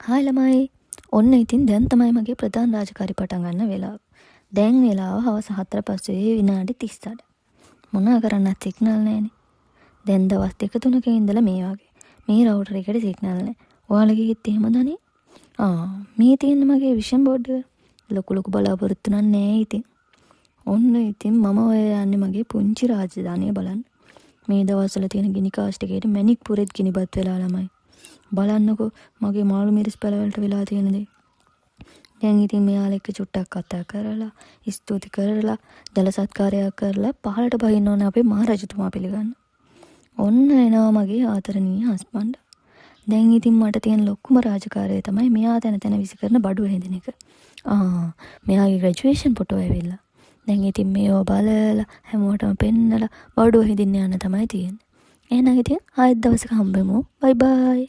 Hi ළමයි. ඔන්න ඉතින් දැන් තමයි මගේ ප්‍රධාන රාජකාරී පටන් ගන්න වෙලාව. දැන් වෙලාව හවස 4:05 විනාඩි 38. මොනවා කරන්නත් සිග්නල් නැහැනේ. දැන් දවස් 2-3ක ඉඳලා මේ වගේ. මේ රවුටර් එකට සිග්නල් නැහැ. ඔයාලගේත් එහෙමද අනේ? මේ තියෙන මගේ විෂන් බෝඩ් එක. ලොකු බලාපොරොත්තු නැහැ ඉතින්. ඔන්න ඉතින් මම ඔය යන්නේ මගේ පුංචි රාජධානිය බලන්න. මේ දවස්වල තියෙන ගිනි කාස්ටිකේට මැණික් පුරෙත් ගිනිපත් වෙලා ළමයි. බලන්නකෝ මගේ මාළු මිරිස් පැලවලට වෙලා තියෙන දේ. දැන් ඉතින් මෙයාලා එක්ක චුට්ටක් කතා කරලා, ස්තුති කරලා, දල සත්කාරයක් කරලා පහලට බහින්න ඕනේ අපේ මහරජතුමා පිළිගන්න. ඔන්න එනවා මගේ ආදරණීය හස්බන්ඩ්. දැන් ඉතින් මට තියෙන ලොකුම රාජකාරිය තමයි මෙයා තැන විසි කරන බඩුව හැදෙන එක. මෙයාගේ ග්‍රැජුවේෂන් ෆොටෝ ඇවිල්ලා. දැන් ඉතින් මේව බලලා හැමෝටම පෙන්නලා බඩුව හැදින්න යන්න තමයි තියෙන්නේ. එහෙනම් ඉතින් ආයෙත් දවසක හම්බෙමු. බයි බයි.